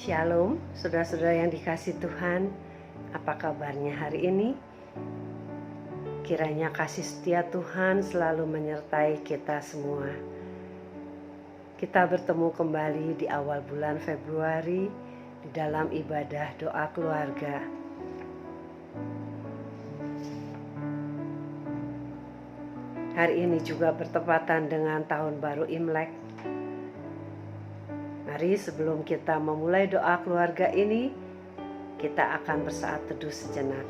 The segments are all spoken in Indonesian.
Shalom, saudara-saudara yang dikasihi Tuhan. Apa kabarnya hari ini? Kiranya kasih setia Tuhan selalu menyertai kita semua. Kita bertemu kembali di awal bulan Februari di dalam ibadah doa keluarga. Hari ini juga bertepatan dengan tahun baru Imlek. Mari sebelum kita memulai doa keluarga ini, kita akan bersaat teduh sejenak.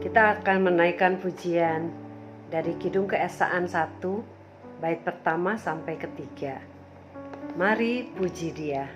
Kita akan menaikkan pujian dari Kidung Keesaan 1, bait pertama sampai ketiga. Mari puji Dia.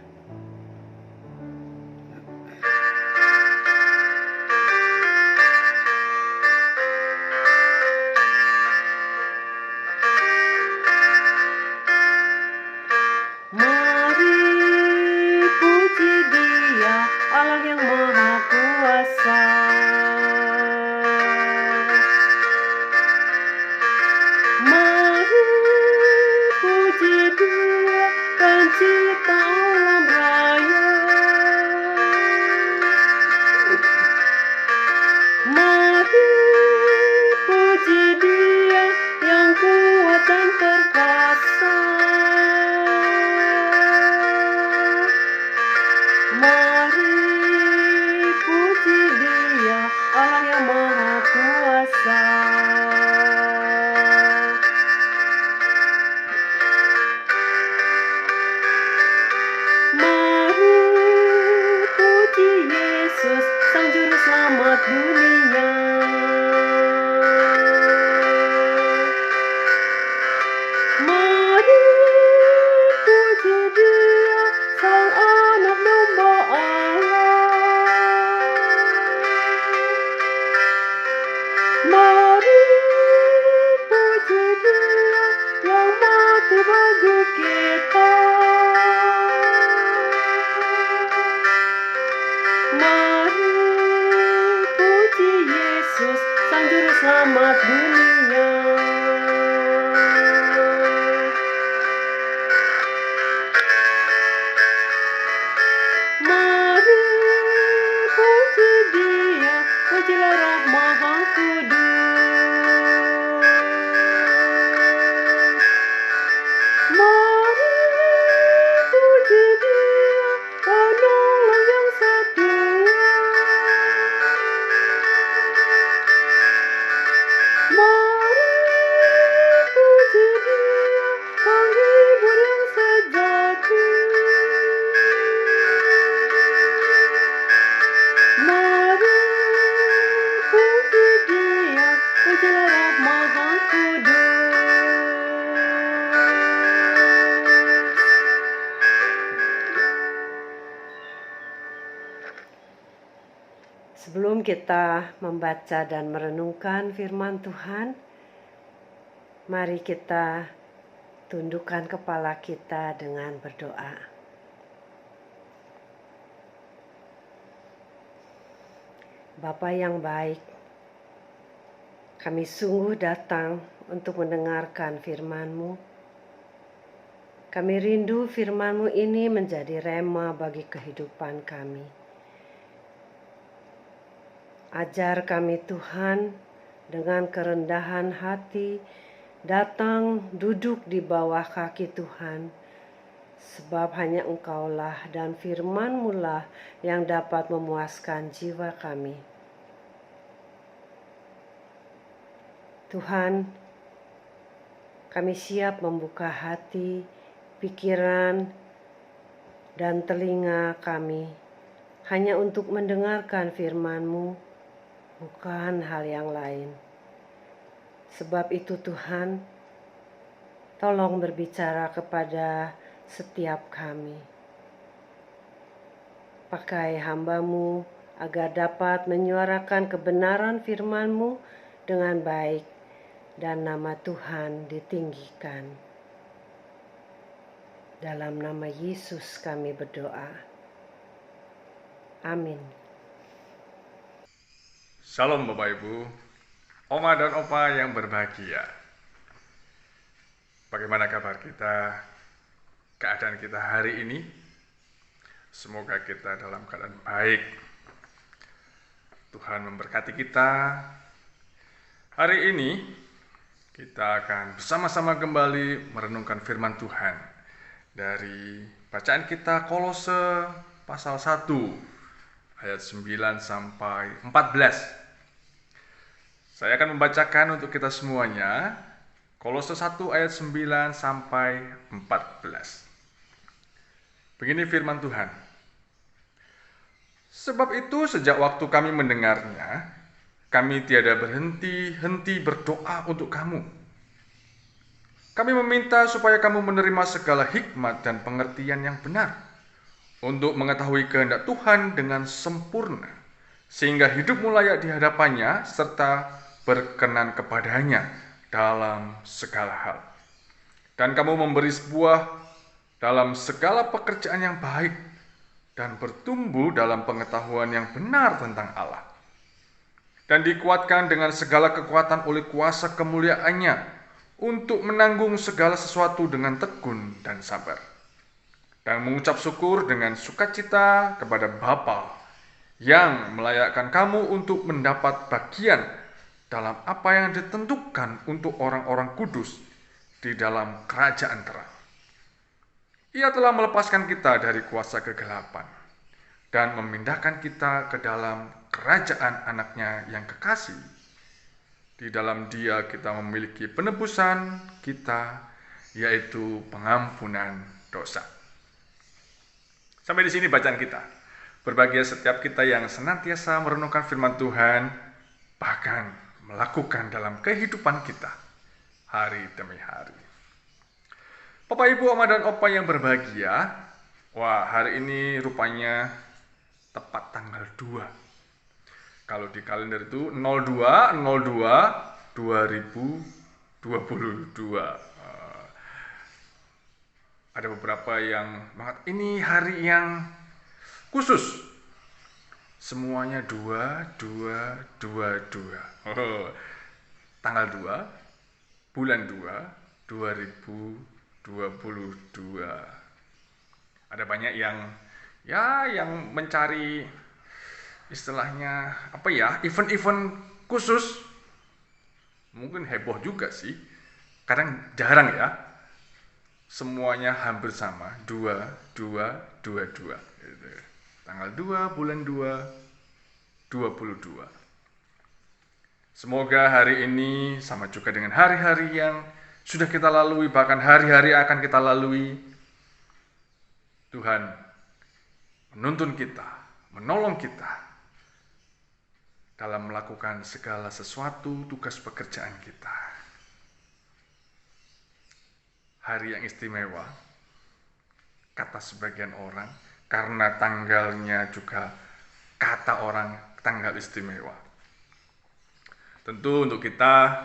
Selamat dunia. Mari puji Dia, pujilah Roh Maha Kudus. Mari puji Dia, penolong yang setia. Mari puji Dia, penghibur yang sejati. Mari puji Dia, pujilah Roh Maha Kudus. Sebelum kita membaca dan merenungkan firman Tuhan, mari kita tundukkan kepala kita dengan berdoa. Bapa yang baik, kami sungguh datang untuk mendengarkan firman-Mu. Kami rindu firman-Mu ini menjadi rema bagi kehidupan kami. Ajar kami Tuhan dengan kerendahan hati datang duduk di bawah kaki Tuhan, sebab hanya Engkaulah dan firman-Mu lah yang dapat memuaskan jiwa kami. Tuhan, kami siap membuka hati, pikiran, dan telinga kami hanya untuk mendengarkan firman-Mu, bukan hal yang lain. Sebab itu Tuhan, tolong berbicara kepada setiap kami. Pakai hamba-Mu agar dapat menyuarakan kebenaran firman-Mu dengan baik dan nama Tuhan ditinggikan. Dalam nama Yesus kami berdoa. Amin. Salam Bapak Ibu, Oma dan opa yang berbahagia. Bagaimana kabar kita? Keadaan kita hari ini? Semoga kita dalam keadaan baik. Tuhan memberkati kita. Hari ini kita akan bersama-sama kembali merenungkan firman Tuhan dari bacaan kita Kolose pasal 1 ayat 9 sampai 14. Saya akan membacakan untuk kita semuanya Kolose 1 ayat 9 sampai 14. Begini firman Tuhan. Sebab itu sejak waktu kami mendengarnya, kami tiada berhenti-henti berdoa untuk kamu. Kami meminta supaya kamu menerima segala hikmat dan pengertian yang benar, untuk mengetahui kehendak Tuhan dengan sempurna, sehingga hidupmu layak di hadapannya, serta berkenan kepadanya dalam segala hal. Dan kamu memberi sebuah dalam segala pekerjaan yang baik, dan bertumbuh dalam pengetahuan yang benar tentang Allah, dan dikuatkan dengan segala kekuatan oleh kuasa kemuliaannya, untuk menanggung segala sesuatu dengan tekun dan sabar, dan mengucap syukur dengan sukacita kepada Bapa yang melayakkan kamu untuk mendapat bagian dalam apa yang ditentukan untuk orang-orang kudus di dalam kerajaan terang. Ia telah melepaskan kita dari kuasa kegelapan dan memindahkan kita ke dalam kerajaan anaknya yang kekasih. Di dalam Dia kita memiliki penebusan kita, yaitu pengampunan dosa. Sampai di sini bacaan kita. Berbahagia setiap kita yang senantiasa merenungkan firman Tuhan, bahkan melakukan dalam kehidupan kita hari demi hari. Bapak, Ibu, Oma, dan Opa yang berbahagia, wah, hari ini rupanya tepat tanggal 2. Kalau di kalender itu 02/02/2022. Ada beberapa yang ini hari yang khusus. Semuanya 2/2/22. Tanggal 2, bulan 2, 2022. Ada banyak yang mencari istilahnya event-event khusus. Mungkin heboh juga sih. Kadang jarang ya. Semuanya hampir sama, 2/2/22. Gitu. Tanggal 2 bulan 2 2022. Semoga hari ini sama juga dengan hari-hari yang sudah kita lalui, bahkan hari-hari akan kita lalui. Tuhan menuntun kita, menolong kita dalam melakukan segala sesuatu tugas pekerjaan kita. Hari yang istimewa, kata sebagian orang, karena tanggalnya juga kata orang tanggal istimewa. Tentu untuk kita,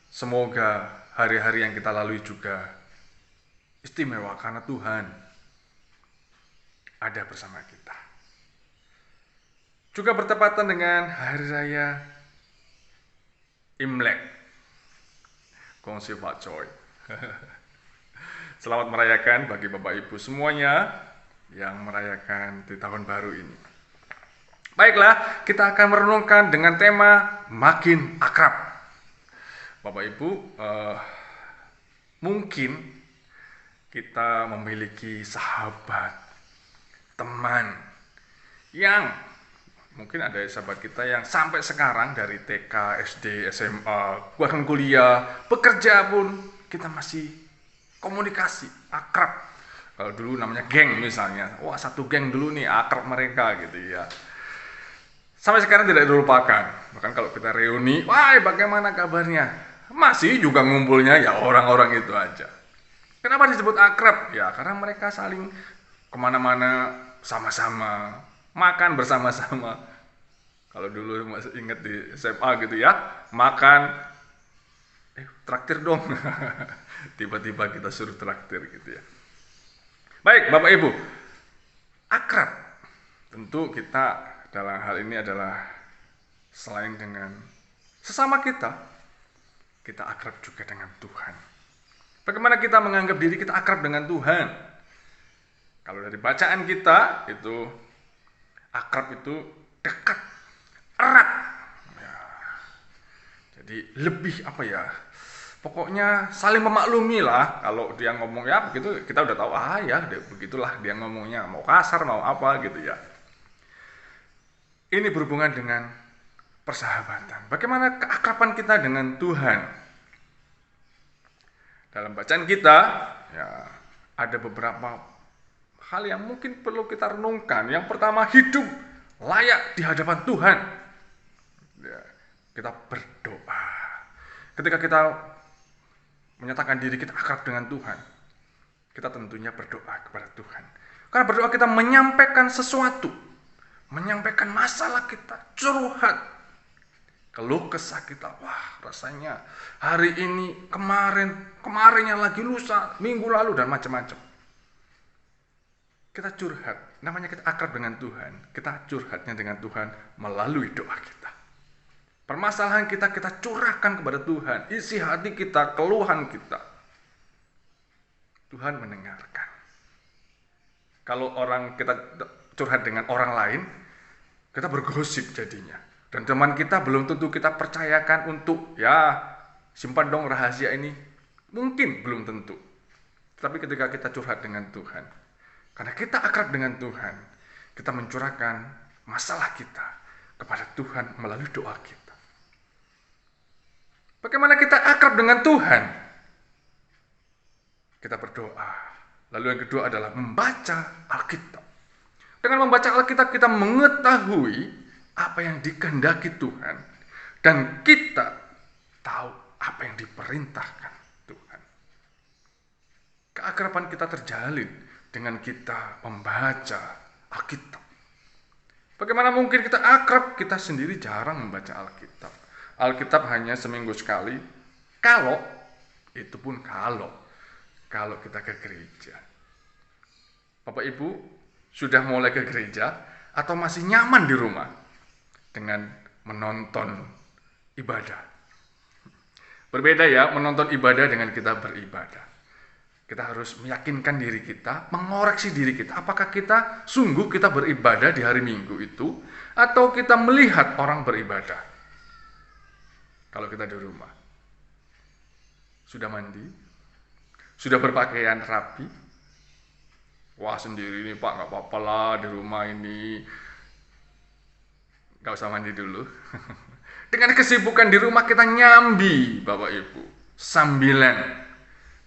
semoga hari-hari yang kita lalui juga istimewa karena Tuhan ada bersama kita. Juga bertepatan dengan hari raya Imlek. Kongsi Pak Choi. Selamat merayakan bagi Bapak Ibu semuanya yang merayakan di tahun baru ini. Baiklah, kita akan merenungkan dengan tema makin akrab. Bapak Ibu, mungkin kita memiliki sahabat, teman, yang mungkin ada sahabat kita yang sampai sekarang dari TK, SD, SMA, bahkan kuliah, bekerja pun kita masih komunikasi, akrab. Kalau dulu namanya geng misalnya, wah satu geng dulu nih akrab mereka gitu ya. Sampai sekarang tidak dilupakan. Bahkan kalau kita reuni, wah bagaimana kabarnya? Masih juga ngumpulnya ya orang-orang itu aja. Kenapa disebut akrab? Ya karena mereka saling kemana-mana sama-sama, makan bersama-sama. Kalau dulu masih ingat di SMA gitu ya, makan, traktir dong. Tiba-tiba kita suruh traktir gitu ya. Baik, Bapak Ibu, akrab. Tentu kita dalam hal ini adalah selain dengan sesama kita akrab juga dengan Tuhan. Bagaimana kita menganggap diri kita akrab dengan Tuhan? Kalau dari bacaan kita itu akrab itu dekat, erat. Ya, jadi lebih pokoknya saling memaklumi lah. Kalau dia ngomong ya begitu, kita udah tahu ya begitulah dia ngomongnya, mau kasar mau apa gitu ya. Ini berhubungan dengan persahabatan. Bagaimana keakraban kita dengan Tuhan? Dalam bacaan kita ya ada beberapa hal yang mungkin perlu kita renungkan. Yang pertama, hidup layak di hadapan Tuhan. Ya, kita berdoa. Ketika kita menyatakan diri kita akrab dengan Tuhan, kita tentunya berdoa kepada Tuhan. Karena berdoa kita menyampaikan sesuatu, menyampaikan masalah kita, curhat, keluh kesah kita. Wah, rasanya hari ini, kemarinnya lagi, lusa, minggu lalu, dan macam-macam. Kita curhat, namanya kita akrab dengan Tuhan. Kita curhatnya dengan Tuhan melalui doa kita. Permasalahan kita curahkan kepada Tuhan, isi hati kita, keluhan kita. Tuhan mendengarkan. Kalau kita curhat dengan orang lain, kita bergosip jadinya. Dan teman kita belum tentu kita percayakan untuk simpan dong rahasia ini. Mungkin belum tentu. Tapi ketika kita curhat dengan Tuhan, karena kita akrab dengan Tuhan, kita mencurahkan masalah kita kepada Tuhan melalui doa kita. Bagaimana kita akrab dengan Tuhan? Kita berdoa. Lalu yang kedua adalah membaca Alkitab. Dengan membaca Alkitab kita mengetahui apa yang dikehendaki Tuhan. Dan kita tahu apa yang diperintahkan Tuhan. Keakraban kita terjalin dengan kita membaca Alkitab. Bagaimana mungkin kita akrab? Kita sendiri jarang membaca Alkitab. Alkitab hanya seminggu sekali, kalau kita ke gereja. Bapak Ibu sudah mulai ke gereja atau masih nyaman di rumah dengan menonton ibadah? Berbeda ya, menonton ibadah dengan kita beribadah. Kita harus meyakinkan diri kita, mengoreksi diri kita. Apakah kita sungguh kita beribadah di hari Minggu itu, atau kita melihat orang beribadah? Kalau kita di rumah, sudah mandi, sudah berpakaian rapi, wah sendiri ini Pak, nggak apa-apa lah di rumah ini, nggak usah mandi dulu. Dengan kesibukan di rumah kita nyambi, Bapak Ibu, sambilan.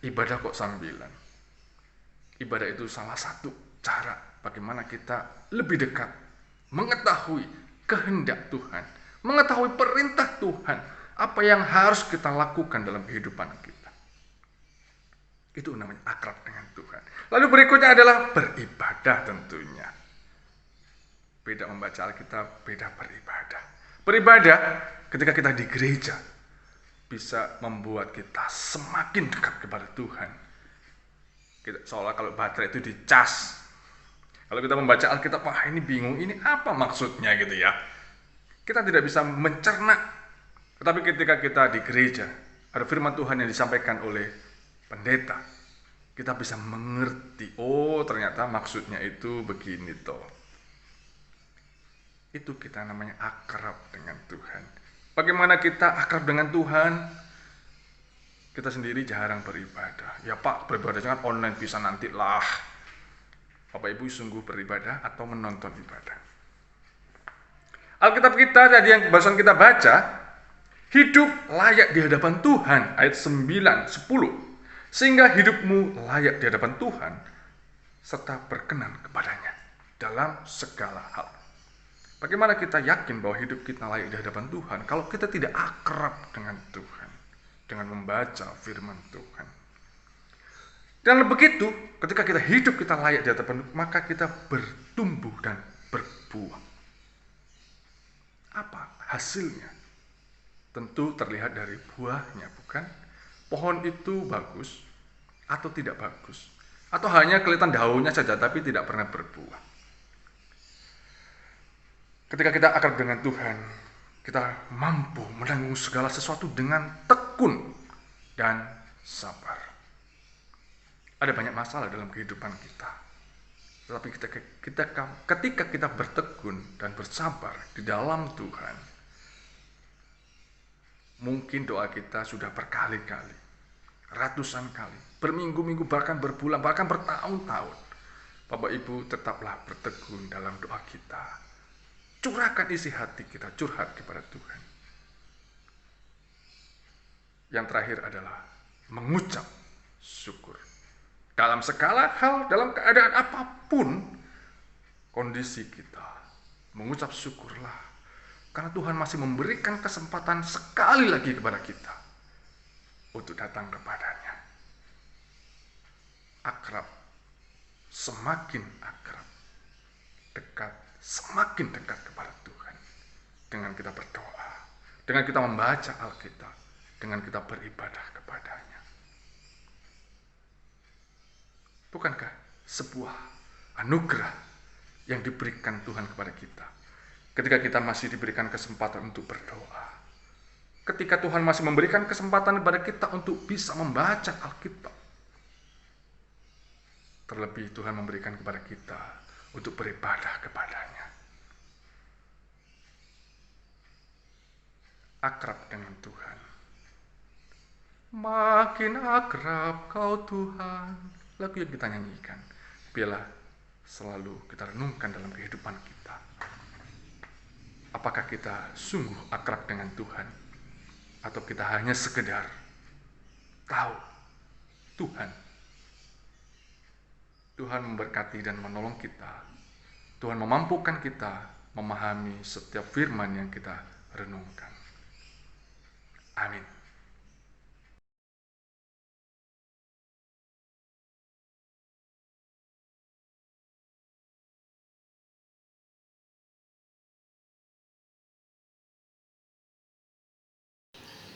Ibadah kok sambilan? Ibadah itu salah satu cara bagaimana kita lebih dekat, mengetahui kehendak Tuhan, mengetahui perintah Tuhan, apa yang harus kita lakukan dalam kehidupan kita. Itu namanya akrab dengan Tuhan. Lalu berikutnya adalah beribadah tentunya. Beda membaca Alkitab, beda beribadah. Beribadah ketika kita di gereja bisa membuat kita semakin dekat kepada Tuhan. Seolah kalau baterai itu dicas. Kalau kita membaca Alkitab, wah ini bingung, ini apa maksudnya gitu ya. Kita tidak bisa mencerna. Tetapi ketika kita di gereja, ada firman Tuhan yang disampaikan oleh pendeta, kita bisa mengerti, oh ternyata maksudnya itu begini toh. Itu kita namanya akrab dengan Tuhan. Bagaimana kita akrab dengan Tuhan? Kita sendiri jarang beribadah. Ya Pak, beribadahnya kan online, bisa nanti lah. Bapak Ibu sungguh beribadah atau menonton ibadah? Alkitab kita tadi yang barusan kita baca, hidup layak di hadapan Tuhan, ayat 9, 10. Sehingga hidupmu layak di hadapan Tuhan, serta berkenan kepadanya dalam segala hal. Bagaimana kita yakin bahwa hidup kita layak di hadapan Tuhan kalau kita tidak akrab dengan Tuhan, dengan membaca firman Tuhan. Dan begitu, ketika kita hidup kita layak di hadapan Tuhan, maka kita bertumbuh dan berbuah. Apa hasilnya? Tentu terlihat dari buahnya, bukan? Pohon itu bagus atau tidak bagus? Atau hanya kelihatan daunnya saja tapi tidak pernah berbuah? Ketika kita akrab dengan Tuhan, kita mampu menanggung segala sesuatu dengan tekun dan sabar. Ada banyak masalah dalam kehidupan kita. Tetapi ketika kita bertekun dan bersabar di dalam Tuhan, mungkin doa kita sudah berkali-kali, ratusan kali, berminggu-minggu, bahkan berbulan, bahkan bertahun-tahun. Bapak Ibu, tetaplah bertekun dalam doa kita. Curahkan isi hati kita, curhat kepada Tuhan. Yang terakhir adalah mengucap syukur. Dalam segala hal, dalam keadaan apapun kondisi kita, mengucap syukurlah. Karena Tuhan masih memberikan kesempatan sekali lagi kepada kita untuk datang kepadanya. Akrab, semakin akrab, dekat, semakin dekat kepada Tuhan. Dengan kita berdoa, dengan kita membaca Alkitab, dengan kita beribadah kepadanya. Bukankah sebuah anugerah yang diberikan Tuhan kepada kita ketika kita masih diberikan kesempatan untuk berdoa, ketika Tuhan masih memberikan kesempatan kepada kita untuk bisa membaca Alkitab, terlebih Tuhan memberikan kepada kita untuk beribadah kepadanya. Akrab dengan Tuhan. Makin akrab kau Tuhan. Lagu yang kita nyanyikan, biarlah selalu kita renungkan dalam kehidupan kita. Apakah kita sungguh akrab dengan Tuhan, atau kita hanya sekedar tahu Tuhan memberkati dan menolong kita. Tuhan memampukan kita memahami setiap firman yang kita renungkan. Amin.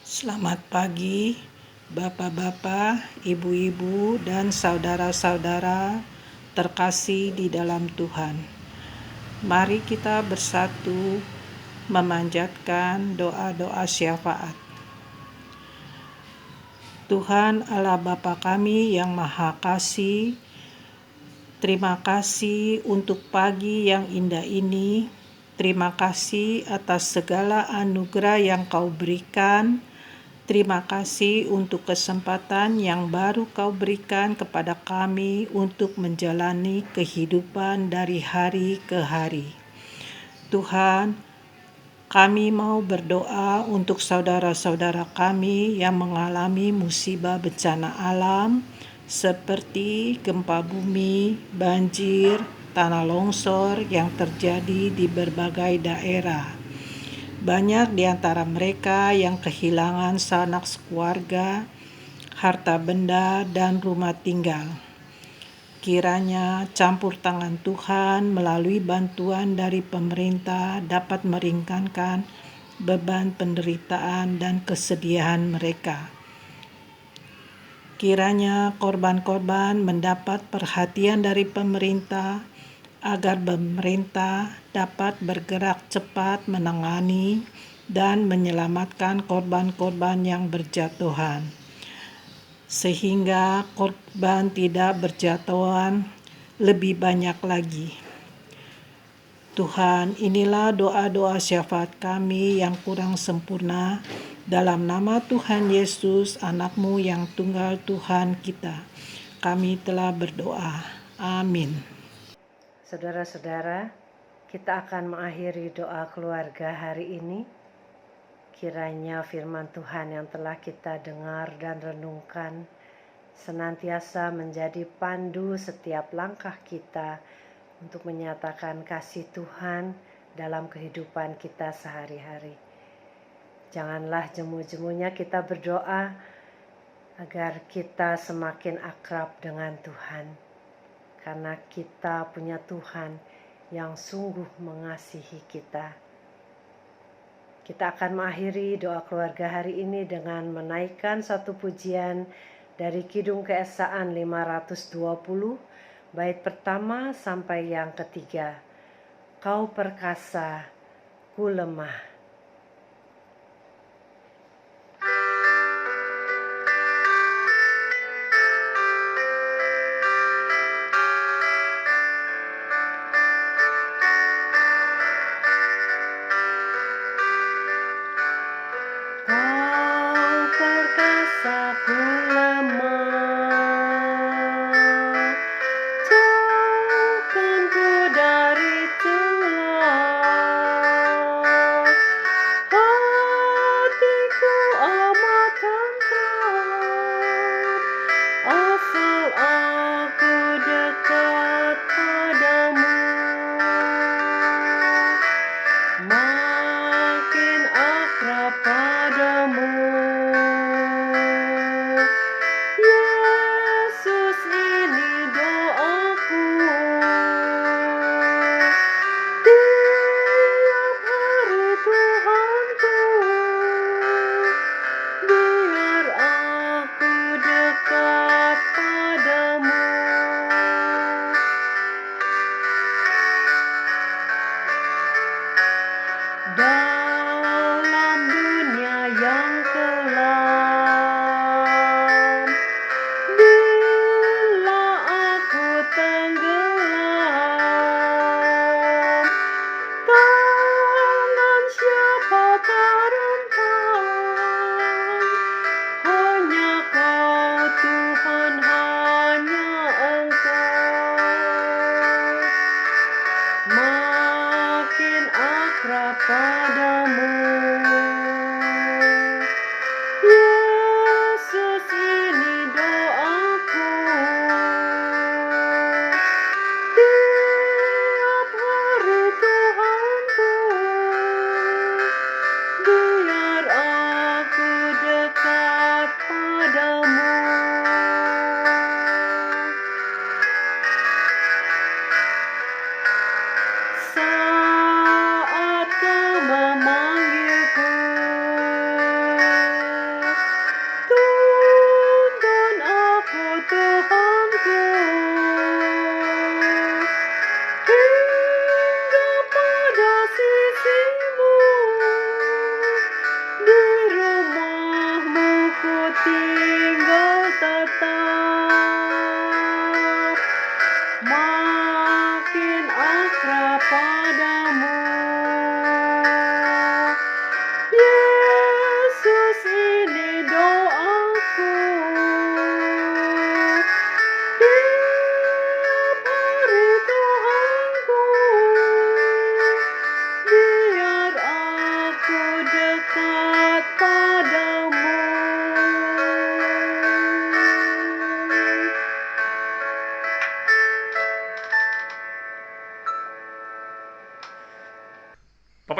Selamat pagi, Bapak-bapak, Ibu-ibu, dan saudara-saudara terkasih di dalam Tuhan. Mari kita bersatu memanjatkan doa-doa syafaat. Tuhan Allah Bapa kami yang Maha Kasih, terima kasih untuk pagi yang indah ini. Terima kasih atas segala anugerah yang Kau berikan. Terima kasih untuk kesempatan yang baru Kau berikan kepada kami untuk menjalani kehidupan dari hari ke hari. Tuhan, kami mau berdoa untuk saudara-saudara kami yang mengalami musibah bencana alam seperti gempa bumi, banjir, tanah longsor yang terjadi di berbagai daerah. Banyak di antara mereka yang kehilangan sanak sekeluarga, harta benda, dan rumah tinggal. Kiranya campur tangan Tuhan melalui bantuan dari pemerintah dapat meringankan beban penderitaan dan kesedihan mereka. Kiranya korban-korban mendapat perhatian dari pemerintah agar pemerintah dapat bergerak cepat menangani dan menyelamatkan korban-korban yang berjatuhan, sehingga korban tidak berjatuhan lebih banyak lagi. Tuhan, inilah doa-doa syafaat kami yang kurang sempurna. Dalam nama Tuhan Yesus, anak-Mu yang tunggal Tuhan kita, kami telah berdoa. Amin. Saudara-saudara, kita akan mengakhiri doa keluarga hari ini. Kiranya firman Tuhan yang telah kita dengar dan renungkan senantiasa menjadi pandu setiap langkah kita untuk menyatakan kasih Tuhan dalam kehidupan kita sehari-hari. Janganlah jemu-jemunya kita berdoa agar kita semakin akrab dengan Tuhan, karena kita punya Tuhan yang sungguh mengasihi kita. Kita akan mengakhiri doa keluarga hari ini dengan menaikkan satu pujian dari Kidung Keesaan 520, bait pertama sampai yang ketiga. Kau perkasa, ku lemah.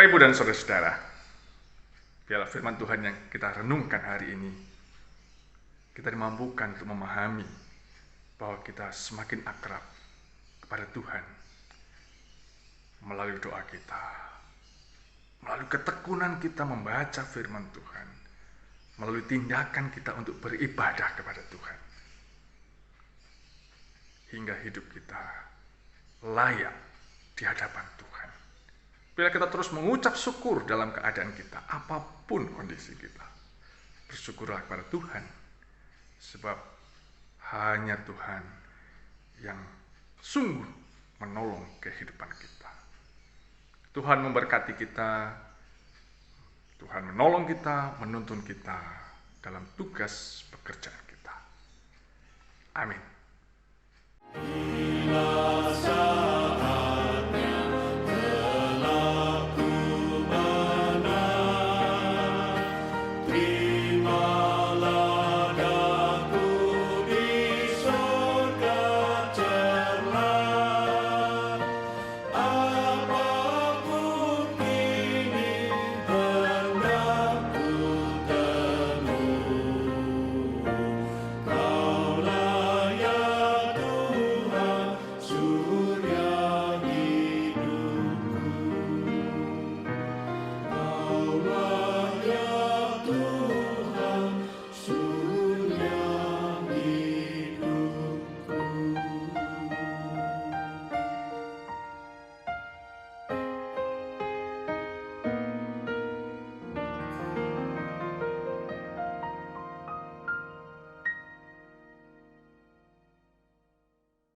Bapak, Ibu, dan saudara-saudara, biarlah firman Tuhan yang kita renungkan hari ini, kita dimampukan untuk memahami bahwa kita semakin akrab kepada Tuhan melalui doa kita, melalui ketekunan kita membaca firman Tuhan, melalui tindakan kita untuk beribadah kepada Tuhan, hingga hidup kita layak di hadapan Tuhan. Bila kita terus mengucap syukur dalam keadaan kita, apapun kondisi kita, bersyukurlah kepada Tuhan, sebab hanya Tuhan yang sungguh menolong kehidupan kita. Tuhan memberkati kita, Tuhan menolong kita, menuntun kita dalam tugas pekerjaan kita. Amin.